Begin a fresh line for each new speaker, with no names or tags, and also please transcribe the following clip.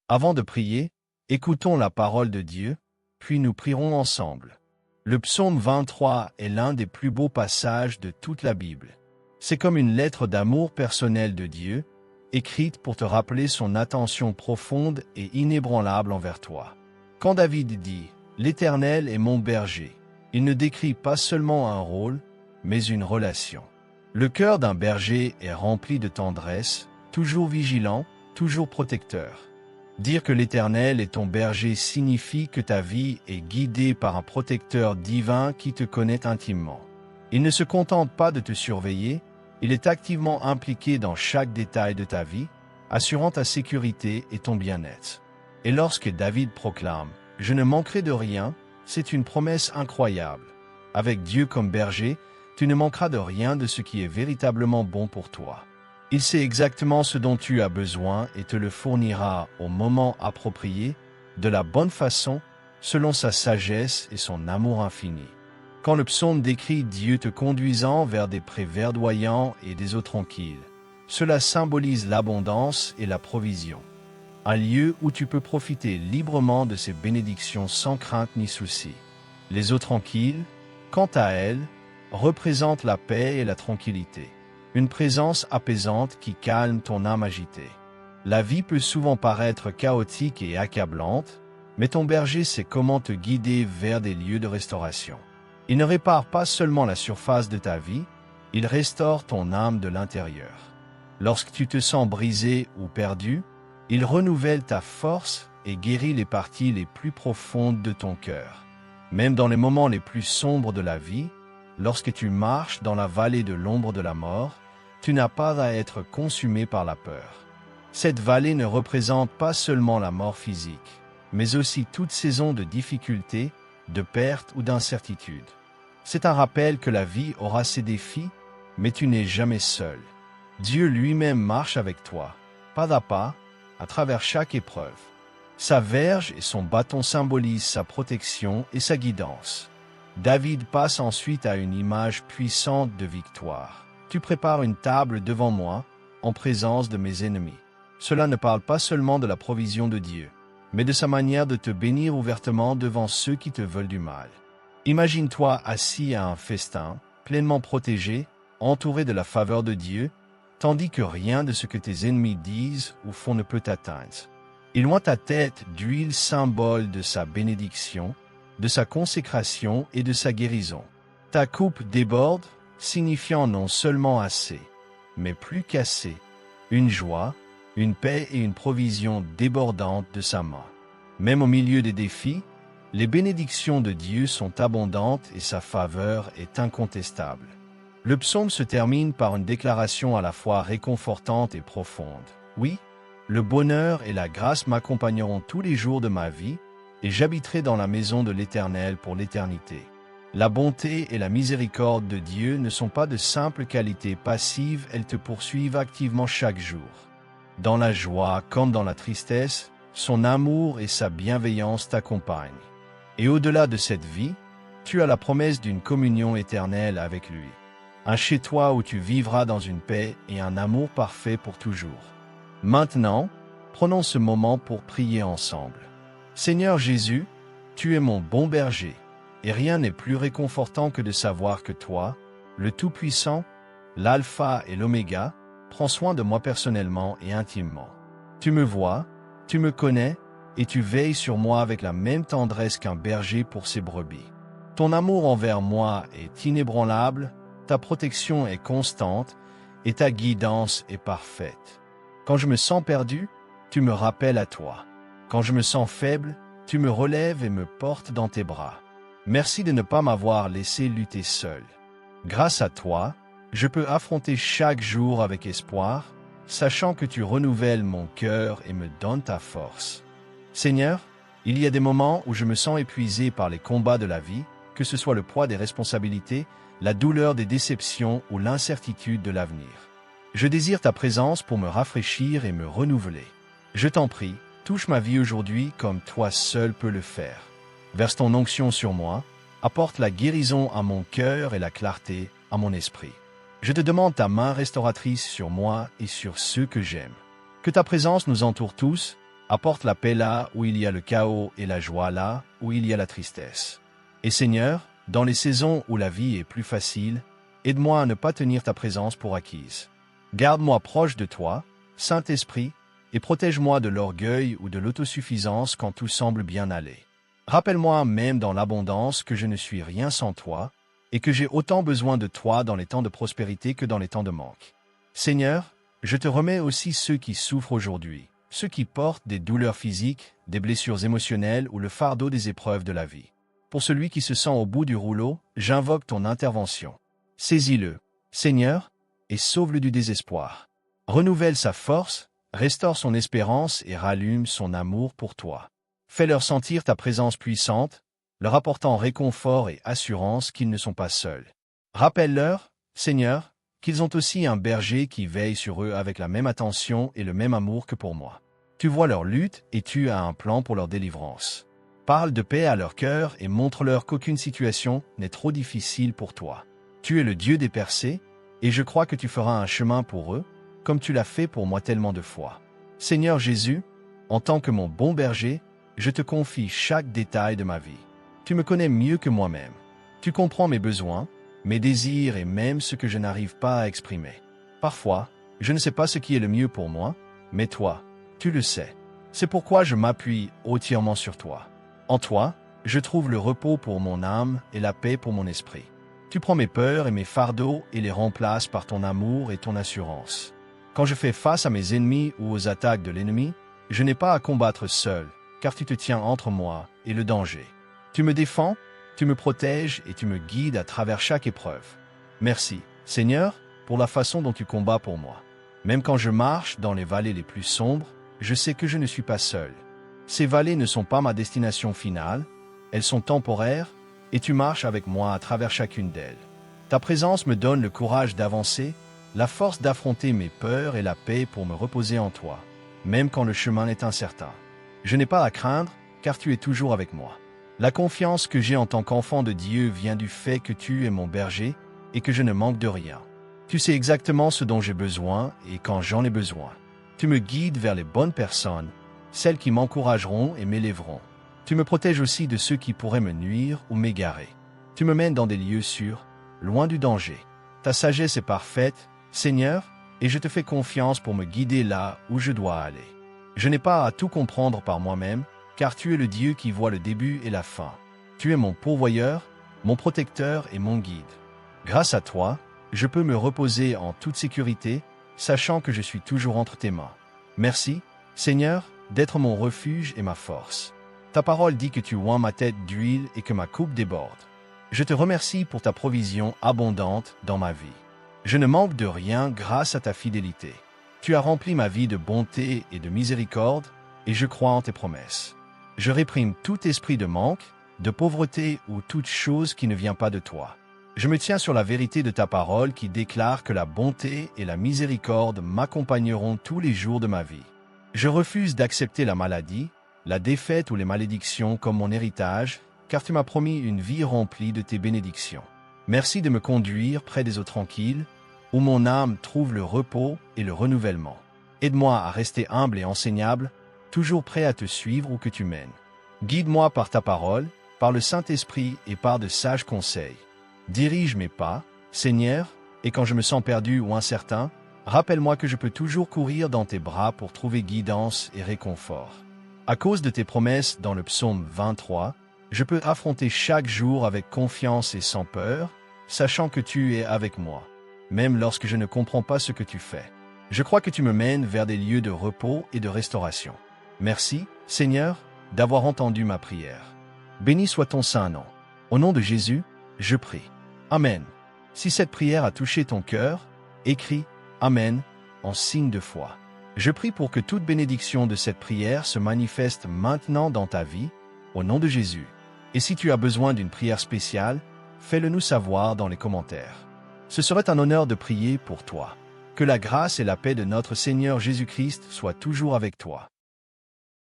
Avant de prier, écoutons la parole de Dieu, puis nous prierons ensemble. Le psaume 23 est l'un des plus beaux passages de toute la Bible. C'est comme une lettre d'amour personnel de Dieu, écrite pour te rappeler son attention profonde et inébranlable envers toi. Quand David dit « L'Éternel est mon berger », il ne décrit pas seulement un rôle, mais une relation. Le cœur d'un berger est rempli de tendresse, toujours vigilant, toujours protecteur. Dire que l'Éternel est ton berger signifie que ta vie est guidée par un protecteur divin qui te connaît intimement. Il ne se contente pas de te surveiller, il est activement impliqué dans chaque détail de ta vie, assurant ta sécurité et ton bien-être. Et lorsque David proclame « Je ne manquerai de rien », c'est une promesse incroyable. Avec Dieu comme berger, tu ne manqueras de rien de ce qui est véritablement bon pour toi. Il sait exactement ce dont tu as besoin et te le fournira au moment approprié, de la bonne façon, selon sa sagesse et son amour infini. Quand le psaume décrit Dieu te conduisant vers des prés verdoyants et des eaux tranquilles, cela symbolise l'abondance et la provision. Un lieu où tu peux profiter librement de ses bénédictions sans crainte ni souci. Les eaux tranquilles, quant à elles, représentent la paix et la tranquillité. Une présence apaisante qui calme ton âme agitée. La vie peut souvent paraître chaotique et accablante, mais ton berger sait comment te guider vers des lieux de restauration. Il ne répare pas seulement la surface de ta vie, il restaure ton âme de l'intérieur. Lorsque tu te sens brisé ou perdu, il renouvelle ta force et guérit les parties les plus profondes de ton cœur. Même dans les moments les plus sombres de la vie, lorsque tu marches dans la vallée de l'ombre de la mort, tu n'as pas à être consumé par la peur. Cette vallée ne représente pas seulement la mort physique, mais aussi toute saison de difficultés, de pertes ou d'incertitudes. C'est un rappel que la vie aura ses défis, mais tu n'es jamais seul. Dieu lui-même marche avec toi, pas à pas, à travers chaque épreuve. Sa verge et son bâton symbolisent sa protection et sa guidance. David passe ensuite à une image puissante de victoire. Tu prépares une table devant moi, en présence de mes ennemis. Cela ne parle pas seulement de la provision de Dieu, mais de sa manière de te bénir ouvertement devant ceux qui te veulent du mal. Imagine-toi assis à un festin, pleinement protégé, entouré de la faveur de Dieu, tandis que rien de ce que tes ennemis disent ou font ne peut t'atteindre. Il oint ta tête d'huile symbole de sa bénédiction, de sa consécration et de sa guérison. Ta coupe déborde, signifiant non seulement assez, mais plus qu'assez, une joie, une paix et une provision débordantes de sa main. Même au milieu des défis, les bénédictions de Dieu sont abondantes et sa faveur est incontestable. Le psaume se termine par une déclaration à la fois réconfortante et profonde. Oui, le bonheur et la grâce m'accompagneront tous les jours de ma vie, et j'habiterai dans la maison de l'Éternel pour l'éternité. La bonté et la miséricorde de Dieu ne sont pas de simples qualités passives, elles te poursuivent activement chaque jour. Dans la joie comme dans la tristesse, son amour et sa bienveillance t'accompagnent. Et au-delà de cette vie, tu as la promesse d'une communion éternelle avec lui. Un chez-toi où tu vivras dans une paix et un amour parfait pour toujours. Maintenant, prenons ce moment pour prier ensemble. Seigneur Jésus, tu es mon bon berger, et rien n'est plus réconfortant que de savoir que toi, le Tout-Puissant, l'Alpha et l'Oméga, prends soin de moi personnellement et intimement. Tu me vois, tu me connais, et tu veilles sur moi avec la même tendresse qu'un berger pour ses brebis. Ton amour envers moi est inébranlable, ta protection est constante, et ta guidance est parfaite. Quand je me sens perdu, tu me rappelles à toi. Quand je me sens faible, tu me relèves et me portes dans tes bras. Merci de ne pas m'avoir laissé lutter seul. Grâce à toi, je peux affronter chaque jour avec espoir, sachant que tu renouvelles mon cœur et me donnes ta force. Seigneur, il y a des moments où je me sens épuisé par les combats de la vie, que ce soit le poids des responsabilités, la douleur des déceptions ou l'incertitude de l'avenir. Je désire ta présence pour me rafraîchir et me renouveler. Je t'en prie, touche ma vie aujourd'hui comme toi seul peux le faire. Verse ton onction sur moi, apporte la guérison à mon cœur et la clarté à mon esprit. Je te demande ta main restauratrice sur moi et sur ceux que j'aime. Que ta présence nous entoure tous, Apporte la paix là où il y a le chaos et la joie là où il y a la tristesse. Et Seigneur, dans les saisons où la vie est plus facile, aide-moi à ne pas tenir ta présence pour acquise. Garde-moi proche de toi, Saint-Esprit, et protège-moi de l'orgueil ou de l'autosuffisance quand tout semble bien aller. Rappelle-moi même dans l'abondance que je ne suis rien sans toi, et que j'ai autant besoin de toi dans les temps de prospérité que dans les temps de manque. Seigneur, je te remets aussi ceux qui souffrent aujourd'hui, ceux qui portent des douleurs physiques, des blessures émotionnelles ou le fardeau des épreuves de la vie. Pour celui qui se sent au bout du rouleau, j'invoque ton intervention. Saisis-le, Seigneur, et sauve-le du désespoir. Renouvelle sa force, restaure son espérance et rallume son amour pour toi. Fais-leur sentir ta présence puissante, leur apportant réconfort et assurance qu'ils ne sont pas seuls. Rappelle-leur, Seigneur, qu'ils ont aussi un berger qui veille sur eux avec la même attention et le même amour que pour moi. Tu vois leur lutte et tu as un plan pour leur délivrance. Parle de paix à leur cœur et montre-leur qu'aucune situation n'est trop difficile pour toi. Tu es le Dieu des percées, et je crois que tu feras un chemin pour eux, comme tu l'as fait pour moi tellement de fois. Seigneur Jésus, en tant que mon bon berger, je te confie chaque détail de ma vie. Tu me connais mieux que moi-même. Tu comprends mes besoins, mes désirs et même ce que je n'arrive pas à exprimer. Parfois, je ne sais pas ce qui est le mieux pour moi, mais toi, tu le sais. C'est pourquoi je m'appuie entièrement sur toi. En toi, je trouve le repos pour mon âme et la paix pour mon esprit. Tu prends mes peurs et mes fardeaux et les remplaces par ton amour et ton assurance. Quand je fais face à mes ennemis ou aux attaques de l'ennemi, je n'ai pas à combattre seul, car tu te tiens entre moi et le danger. Tu me défends, tu me protèges et tu me guides à travers chaque épreuve. Merci, Seigneur, pour la façon dont tu combats pour moi. Même quand je marche dans les vallées les plus sombres, je sais que je ne suis pas seul. Ces vallées ne sont pas ma destination finale, elles sont temporaires, et tu marches avec moi à travers chacune d'elles. Ta présence me donne le courage d'avancer, la force d'affronter mes peurs et la paix pour me reposer en toi, même quand le chemin est incertain. Je n'ai pas à craindre, car tu es toujours avec moi. La confiance que j'ai en tant qu'enfant de Dieu vient du fait que tu es mon berger et que je ne manque de rien. Tu sais exactement ce dont j'ai besoin et quand j'en ai besoin. Tu me guides vers les bonnes personnes, celles qui m'encourageront et m'élèveront. Tu me protèges aussi de ceux qui pourraient me nuire ou m'égarer. Tu me mènes dans des lieux sûrs, loin du danger. Ta sagesse est parfaite, Seigneur, et je te fais confiance pour me guider là où je dois aller. Je n'ai pas à tout comprendre par moi-même, car tu es le Dieu qui voit le début et la fin. Tu es mon pourvoyeur, mon protecteur et mon guide. Grâce à toi, je peux me reposer en toute sécurité, sachant que je suis toujours entre tes mains. Merci, Seigneur, d'être mon refuge et ma force. Ta parole dit que tu oins ma tête d'huile et que ma coupe déborde. Je te remercie pour ta provision abondante dans ma vie. Je ne manque de rien grâce à ta fidélité. Tu as rempli ma vie de bonté et de miséricorde, et je crois en tes promesses. Je réprime tout esprit de manque, de pauvreté ou toute chose qui ne vient pas de toi. Je me tiens sur la vérité de ta parole qui déclare que la bonté et la miséricorde m'accompagneront tous les jours de ma vie. Je refuse d'accepter la maladie, la défaite ou les malédictions comme mon héritage, car tu m'as promis une vie remplie de tes bénédictions. Merci de me conduire près des eaux tranquilles, où mon âme trouve le repos et le renouvellement. Aide-moi à rester humble et enseignable, toujours prêt à te suivre où que tu mènes. Guide-moi par ta parole, par le Saint-Esprit et par de sages conseils. Dirige mes pas, Seigneur, et quand je me sens perdu ou incertain, rappelle-moi que je peux toujours courir dans tes bras pour trouver guidance et réconfort. À cause de tes promesses dans le psaume 23, je peux affronter chaque jour avec confiance et sans peur, sachant que tu es avec moi, même lorsque je ne comprends pas ce que tu fais. Je crois que tu me mènes vers des lieux de repos et de restauration. Merci, Seigneur, d'avoir entendu ma prière. Béni soit ton saint nom. Au nom de Jésus, je prie. Amen. Si cette prière a touché ton cœur, écris « Amen » en signe de foi. Je prie pour que toute bénédiction de cette prière se manifeste maintenant dans ta vie, au nom de Jésus. Et si tu as besoin d'une prière spéciale, fais-le nous savoir dans les commentaires. Ce serait un honneur de prier pour toi. Que la grâce et la paix de notre Seigneur Jésus-Christ soient toujours avec toi.